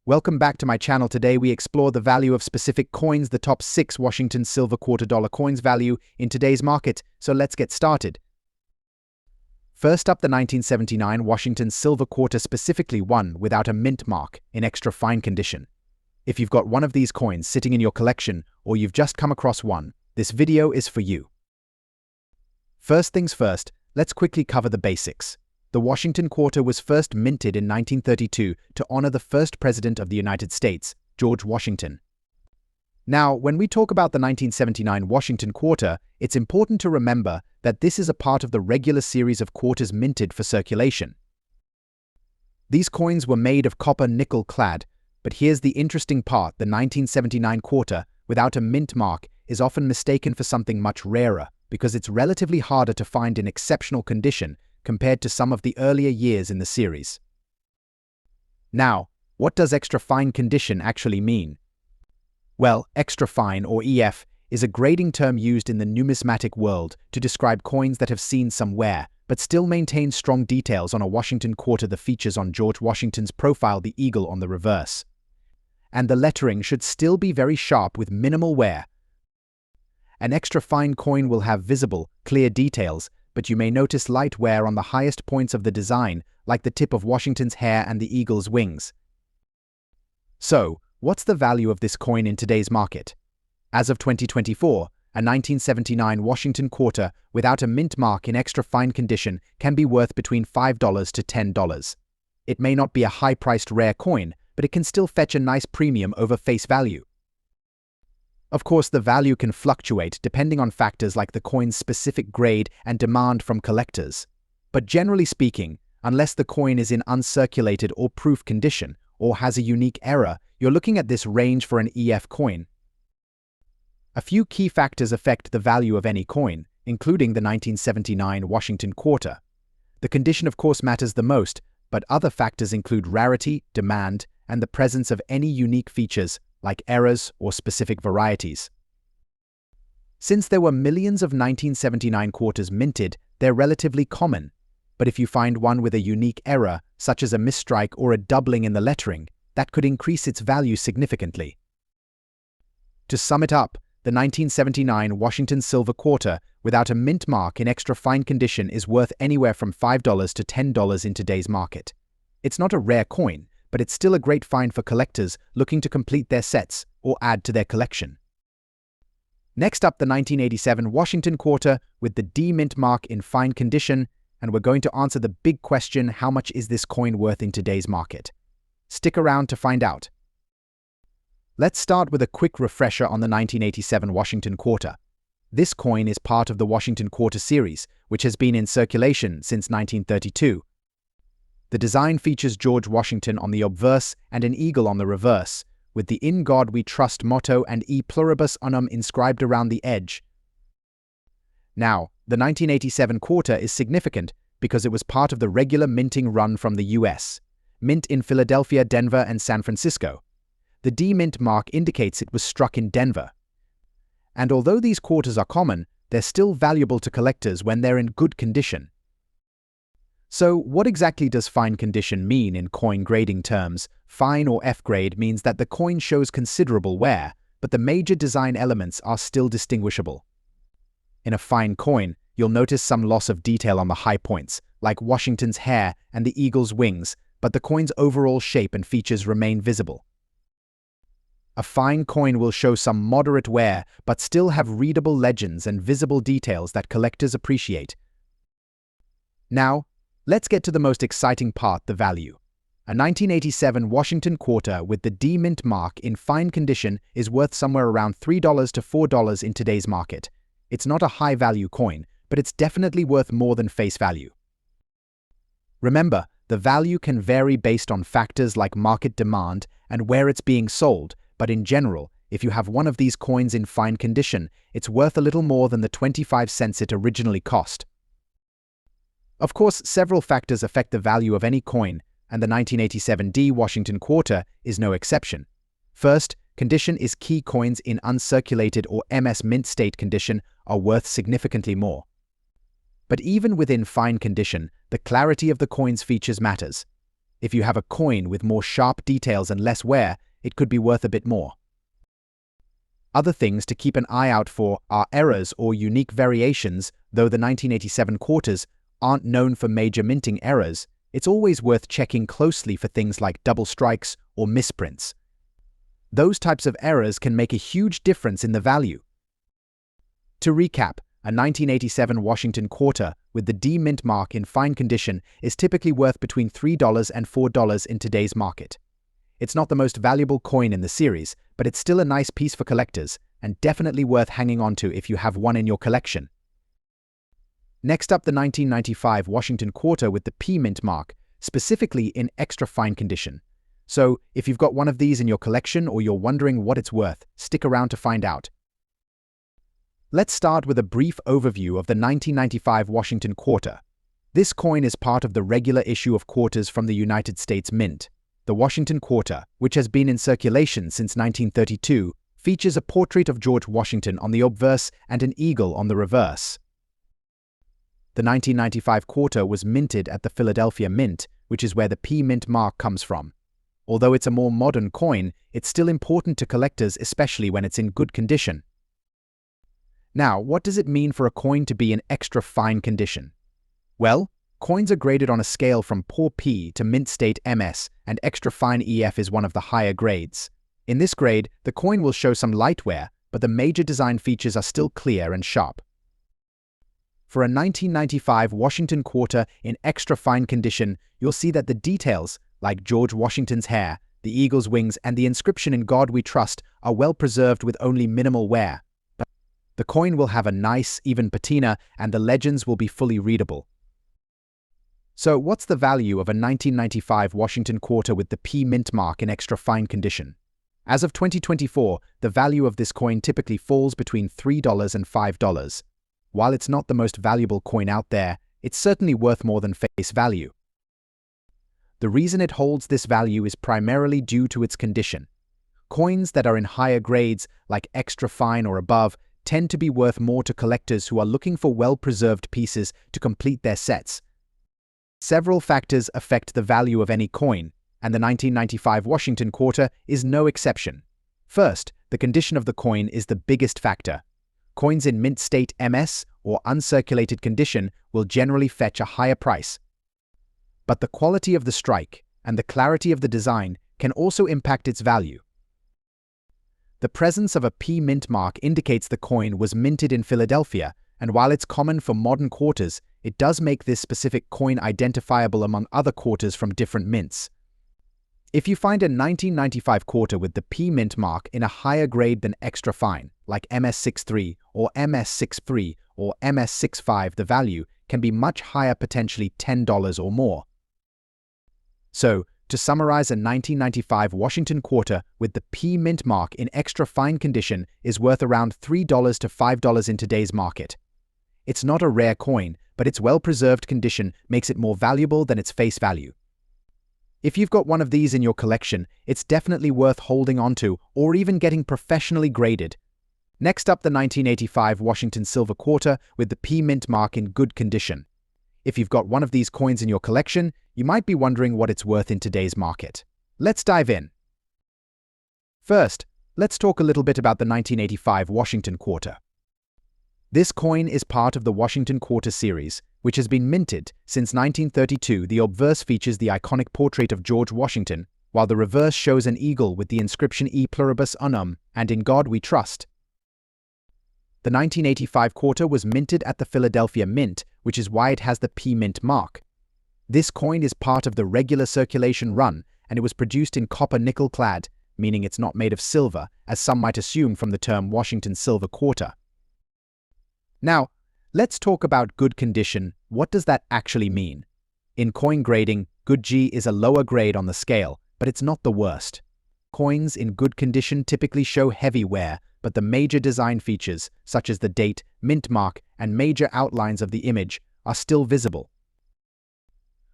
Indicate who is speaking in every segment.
Speaker 1: Welcome back to my channel. Today we explore the value of specific coins, the top 6 Washington silver quarter dollar coins value in today's market. So let's get started. First up, the 1979 Washington silver quarter, specifically one without a mint mark, in extra fine condition. If you've got one of these coins sitting in your collection or you've just come across one, this video is for you. First things first, let's quickly cover the basics. The Washington quarter was first minted in 1932 to honor the first president of the United States, George Washington. Now, when we talk about the 1979 Washington quarter, it's important to remember that this is a part of the regular series of quarters minted for circulation. These coins were made of copper nickel clad, but here's the interesting part: the 1979 quarter, without a mint mark, is often mistaken for something much rarer because it's relatively harder to find in exceptional condition compared to some of the earlier years in the series. Now, what does extra fine condition actually mean? Well, extra fine, or EF, is a grading term used in the numismatic world to describe coins that have seen some wear, but still maintain strong details. On a Washington quarter, the features on George Washington's profile, the eagle on the reverse. And the lettering should still be very sharp with minimal wear. An extra fine coin will have visible, clear details, but you may notice light wear on the highest points of the design, like the tip of Washington's hair and the eagle's wings. So, what's the value of this coin in today's market? As of 2024, a 1979 Washington quarter without a mint mark in extra fine condition can be worth between $5 to $10. It may not be a high-priced rare coin, but it can still fetch a nice premium over face value. Of course, the value can fluctuate depending on factors like the coin's specific grade and demand from collectors. But generally speaking, unless the coin is in uncirculated or proof condition or has a unique error, you're looking at this range for an EF coin. A few key factors affect the value of any coin, including the 1979 Washington quarter. The condition, of course, matters the most, but other factors include rarity, demand, and the presence of any unique features like errors or specific varieties. Since there were millions of 1979 quarters minted, they're relatively common. But if you find one with a unique error, such as a misstrike or a doubling in the lettering, that could increase its value significantly. To sum it up, the 1979 Washington silver quarter without a mint mark in extra fine condition is worth anywhere from $5 to $10 in today's market. It's not a rare coin, but it's still a great find for collectors looking to complete their sets or add to their collection. Next up, the 1987 Washington quarter with the D mint mark in fine condition, and we're going to answer the big question: how much is this coin worth in today's market? Stick around to find out. Let's start with a quick refresher on the 1987 Washington quarter. This coin is part of the Washington quarter series, which has been in circulation since 1932. The design features George Washington on the obverse and an eagle on the reverse, with the "In God We Trust" motto and "E Pluribus Unum" inscribed around the edge. Now, the 1987 quarter is significant because it was part of the regular minting run from the US, mint in Philadelphia, Denver, and San Francisco. The D mint mark indicates it was struck in Denver. And although these quarters are common, they're still valuable to collectors when they're in good condition. So, what exactly does fine condition mean in coin grading terms? Fine, or F grade, means that the coin shows considerable wear, but the major design elements are still distinguishable. In a fine coin, you'll notice some loss of detail on the high points, like Washington's hair and the eagle's wings, but the coin's overall shape and features remain visible. A fine coin will show some moderate wear, but still have readable legends and visible details that collectors appreciate. Now, let's get to the most exciting part: the value. A 1987 Washington quarter with the D mint mark in fine condition is worth somewhere around $3 to $4 in today's market. It's not a high-value coin, but it's definitely worth more than face value. Remember, the value can vary based on factors like market demand and where it's being sold, but in general, if you have one of these coins in fine condition, it's worth a little more than the 25 cents it originally cost. Of course, several factors affect the value of any coin, and the 1987 D Washington quarter is no exception. First, condition is key. Coins in uncirculated or MS mint state condition are worth significantly more. But even within fine condition, the clarity of the coin's features matters. If you have a coin with more sharp details and less wear, it could be worth a bit more. Other things to keep an eye out for are errors or unique variations. Though the 1987 quarters aren't known for major minting errors, it's always worth checking closely for things like double strikes or misprints. Those types of errors can make a huge difference in the value. To recap, a 1987 Washington quarter with the D mint mark in fine condition is typically worth between $3 and $4 in today's market. It's not the most valuable coin in the series, but it's still a nice piece for collectors and definitely worth hanging on to if you have one in your collection. Next up, the 1995 Washington quarter with the P mint mark, specifically in extra fine condition. So, if you've got one of these in your collection or you're wondering what it's worth, stick around to find out. Let's start with a brief overview of the 1995 Washington quarter. This coin is part of the regular issue of quarters from the United States Mint. The Washington quarter, which has been in circulation since 1932, features a portrait of George Washington on the obverse and an eagle on the reverse. The 1995 quarter was minted at the Philadelphia Mint, which is where the P mint mark comes from. Although it's a more modern coin, it's still important to collectors, especially when it's in good condition. Now, what does it mean for a coin to be in extra fine condition? Well, coins are graded on a scale from poor P to mint state MS, and extra fine EF is one of the higher grades. In this grade, the coin will show some light wear, but the major design features are still clear and sharp. For a 1995 Washington quarter in extra fine condition, you'll see that the details, like George Washington's hair, the eagle's wings, and the inscription "In God We Trust," are well preserved with only minimal wear. The coin will have a nice, even patina, and the legends will be fully readable. So, what's the value of a 1995 Washington quarter with the P mint mark in extra fine condition? As of 2024, the value of this coin typically falls between $3 and $5. While it's not the most valuable coin out there, it's certainly worth more than face value. The reason it holds this value is primarily due to its condition. Coins that are in higher grades, like extra fine or above, tend to be worth more to collectors who are looking for well-preserved pieces to complete their sets. Several factors affect the value of any coin, and the 1995 Washington quarter is no exception. First, the condition of the coin is the biggest factor. Coins in mint state MS or uncirculated condition will generally fetch a higher price. But the quality of the strike and the clarity of the design can also impact its value. The presence of a P mint mark indicates the coin was minted in Philadelphia, and while it's common for modern quarters, it does make this specific coin identifiable among other quarters from different mints. If you find a 1995 quarter with the P mint mark in a higher grade than extra fine, like MS63 or MS63 or MS65, the value can be much higher, potentially $10 or more. So, to summarize, a 1995 Washington quarter with the P mint mark in extra fine condition is worth around $3 to $5 in today's market. It's not a rare coin, but its well-preserved condition makes it more valuable than its face value. If you've got one of these in your collection, it's definitely worth holding onto or even getting professionally graded. Next up, the 1985 Washington silver quarter with the P mint mark in good condition. If you've got one of these coins in your collection, you might be wondering what it's worth in today's market. Let's dive in. First, let's talk a little bit about the 1985 Washington quarter. This coin is part of the Washington quarter series, which has been minted since 1932. The obverse features the iconic portrait of George Washington, while the reverse shows an eagle with the inscription "E pluribus unum" and "In God We Trust." The 1985 quarter was minted at the Philadelphia Mint, which is why it has the P mint mark. This coin is part of the regular circulation run, and it was produced in copper nickel clad, meaning it's not made of silver, as some might assume from the term Washington silver quarter. Now, let's talk about good condition. What does that actually mean? In coin grading, good G is a lower grade on the scale, but it's not the worst. Coins in good condition typically show heavy wear, but the major design features, such as the date, mint mark, and major outlines of the image, are still visible.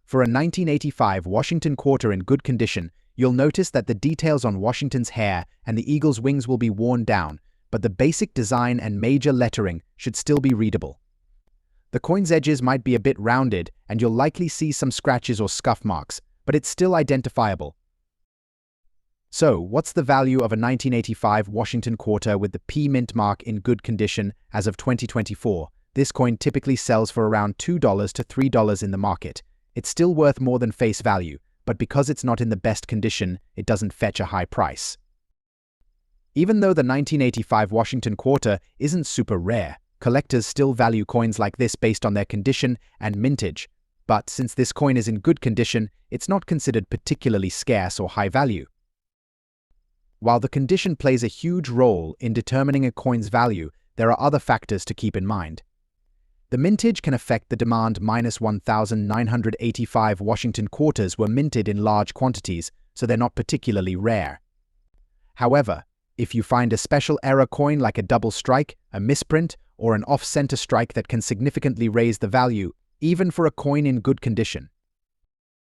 Speaker 1: For a 1985 Washington quarter in good condition, you'll notice that the details on Washington's hair and the eagle's wings will be worn down, but the basic design and major lettering should still be readable. The coin's edges might be a bit rounded, and you'll likely see some scratches or scuff marks, but it's still identifiable. So, what's the value of a 1985 Washington quarter with the P mint mark in good condition as of 2024? This coin typically sells for around $2 to $3 in the market. It's still worth more than face value, but because it's not in the best condition, it doesn't fetch a high price. Even though the 1985 Washington quarter isn't super rare, collectors still value coins like this based on their condition and mintage. But since this coin is in good condition, it's not considered particularly scarce or high value. While the condition plays a huge role in determining a coin's value, there are other factors to keep in mind. The mintage can affect the demand. 1,985 Washington quarters were minted in large quantities, so they're not particularly rare. However, if you find a special error coin like a double strike, a misprint, or an off-center strike that can significantly raise the value, even for a coin in good condition.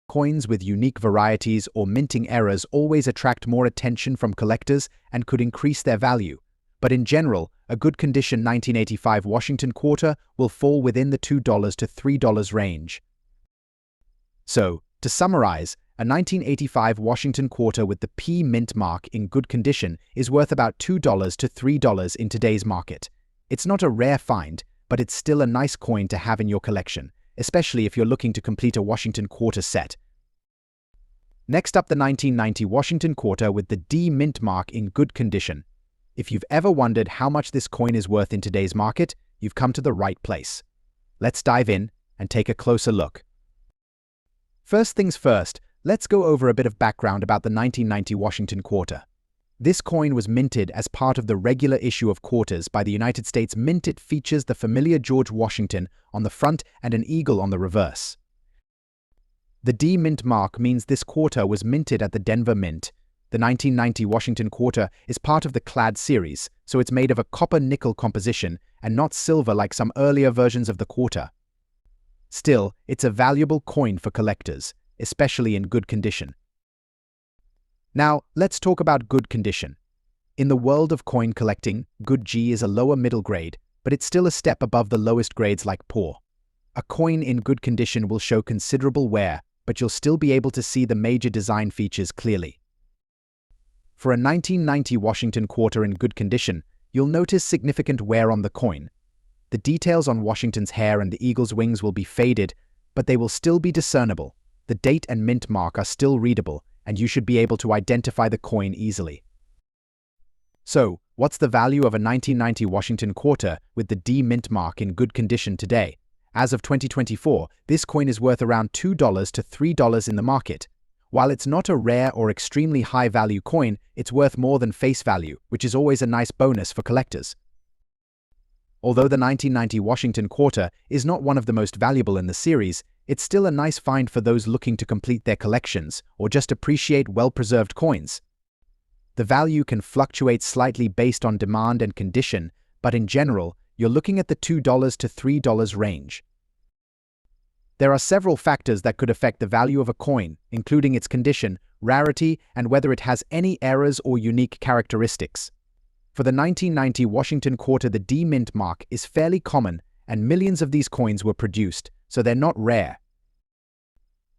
Speaker 1: Coins with unique varieties or minting errors always attract more attention from collectors and could increase their value. But in general, a good condition 1985 Washington quarter will fall within the $2 to $3 range. So, to summarize, a 1985 Washington quarter with the P mint mark in good condition is worth about $2 to $3 in today's market. It's not a rare find, but it's still a nice coin to have in your collection, especially if you're looking to complete a Washington quarter set. Next up, the 1990 Washington quarter with the D mint mark in good condition. If you've ever wondered how much this coin is worth in today's market, you've come to the right place. Let's dive in and take a closer look. First things first, let's go over a bit of background about the 1990 Washington quarter. This coin was minted as part of the regular issue of quarters by the United States Mint. It features the familiar George Washington on the front and an eagle on the reverse. The D mint mark means this quarter was minted at the Denver Mint. The 1990 Washington quarter is part of the clad series, so it's made of a copper-nickel composition and not silver like some earlier versions of the quarter. Still, it's a valuable coin for collectors, especially in good condition. Now, let's talk about good condition. In the world of coin collecting, good G is a lower middle grade, but it's still a step above the lowest grades like poor. A coin in good condition will show considerable wear, but you'll still be able to see the major design features clearly. For a 1990 Washington quarter in good condition, you'll notice significant wear on the coin. The details on Washington's hair and the eagle's wings will be faded, but they will still be discernible. The date and mint mark are still readable, and you should be able to identify the coin easily. So, what's the value of a 1990 Washington quarter with the D mint mark in good condition today? As of 2024, this coin is worth around $2 to $3 in the market. While it's not a rare or extremely high-value coin, it's worth more than face value, which is always a nice bonus for collectors. Although the 1990 Washington quarter is not one of the most valuable in the series, it's still a nice find for those looking to complete their collections or just appreciate well-preserved coins. The value can fluctuate slightly based on demand and condition, but in general, you're looking at the $2 to $3 range. There are several factors that could affect the value of a coin, including its condition, rarity, and whether it has any errors or unique characteristics. For the 1990 Washington quarter, the D mint mark is fairly common, and millions of these coins were produced, so they're not rare.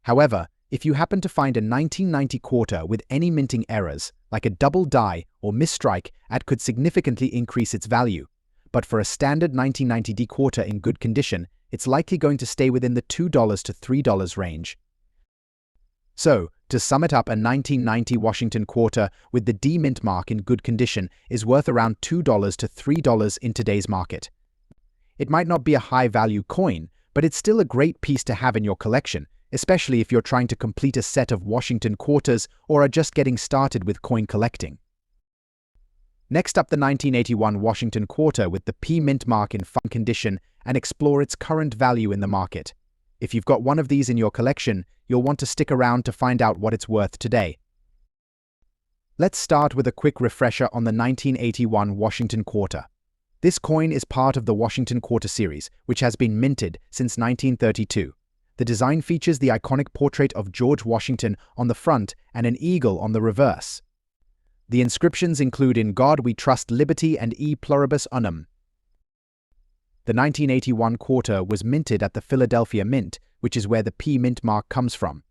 Speaker 1: However, if you happen to find a 1990 quarter with any minting errors, like a double die or misstrike, that could significantly increase its value. But for a standard 1990 D quarter in good condition, it's likely going to stay within the $2 to $3 range. So, to sum it up, a 1990 Washington quarter with the D mint mark in good condition is worth around $2 to $3 in today's market. It might not be a high-value coin, but it's still a great piece to have in your collection, especially if you're trying to complete a set of Washington quarters or are just getting started with coin collecting. Next up, the 1981 Washington quarter with the P mint mark in fine condition, and explore its current value in the market. If you've got one of these in your collection, you'll want to stick around to find out what it's worth today. Let's start with a quick refresher on the 1981 Washington quarter. This coin is part of the Washington quarter series, which has been minted since 1932. The design features the iconic portrait of George Washington on the front and an eagle on the reverse. The inscriptions include "In God We Trust, Liberty, and E Pluribus Unum." The 1981 quarter was minted at the Philadelphia Mint, which is where the P mint mark comes from.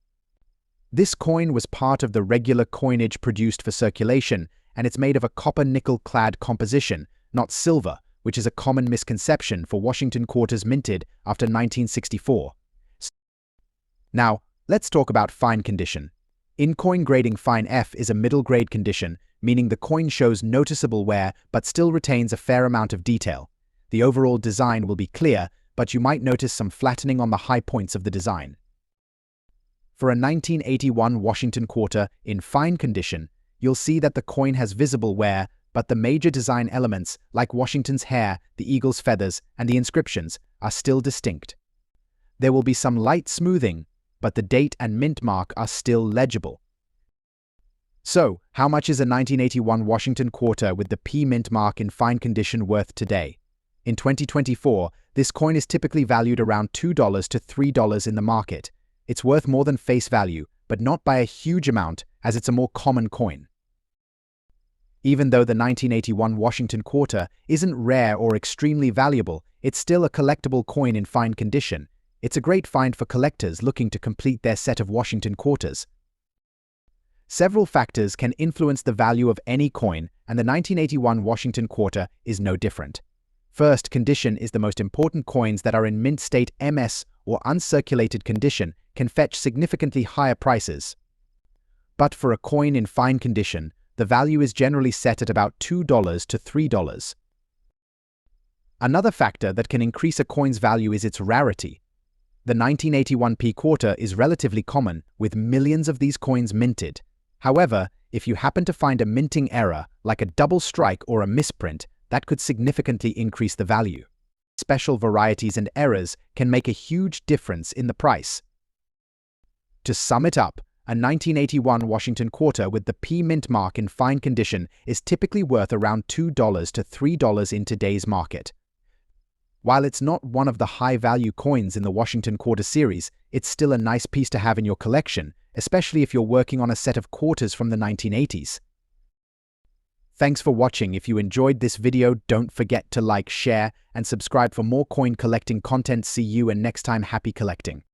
Speaker 1: This coin was part of the regular coinage produced for circulation, and it's made of a copper-nickel-clad composition, not silver, which is a common misconception for Washington quarters minted after 1964. Now, let's talk about fine condition. In coin grading, fine F is a middle-grade condition, meaning the coin shows noticeable wear but still retains a fair amount of detail. The overall design will be clear, but you might notice some flattening on the high points of the design. For a 1981 Washington quarter in fine condition, you'll see that the coin has visible wear, but the major design elements, like Washington's hair, the eagle's feathers, and the inscriptions, are still distinct. There will be some light smoothing, but the date and mint mark are still legible. So, how much is a 1981 Washington quarter with the P mint mark in fine condition worth today? In 2024, this coin is typically valued around $2 to $3 in the market. It's worth more than face value, but not by a huge amount, as it's a more common coin. Even though the 1981 Washington quarter isn't rare or extremely valuable, it's still a collectible coin in fine condition. It's a great find for collectors looking to complete their set of Washington quarters. Several factors can influence the value of any coin, and the 1981 Washington quarter is no different. First, condition is the most important. Coins that are in mint state MS or uncirculated condition can fetch significantly higher prices. But for a coin in fine condition, the value is generally set at about $2 to $3. Another factor that can increase a coin's value is its rarity. The 1981 P quarter is relatively common, with millions of these coins minted. However, if you happen to find a minting error, like a double strike or a misprint, that could significantly increase the value. Special varieties and errors can make a huge difference in the price. To sum it up, a 1981 Washington quarter with the P mint mark in fine condition is typically worth around $2 to $3 in today's market. While it's not one of the high-value coins in the Washington quarter series, it's still a nice piece to have in your collection, especially if you're working on a set of quarters from the 1980s. Thanks for watching. If you enjoyed this video, don't forget to like, share, and subscribe for more coin collecting content. See you and next time. Happy collecting.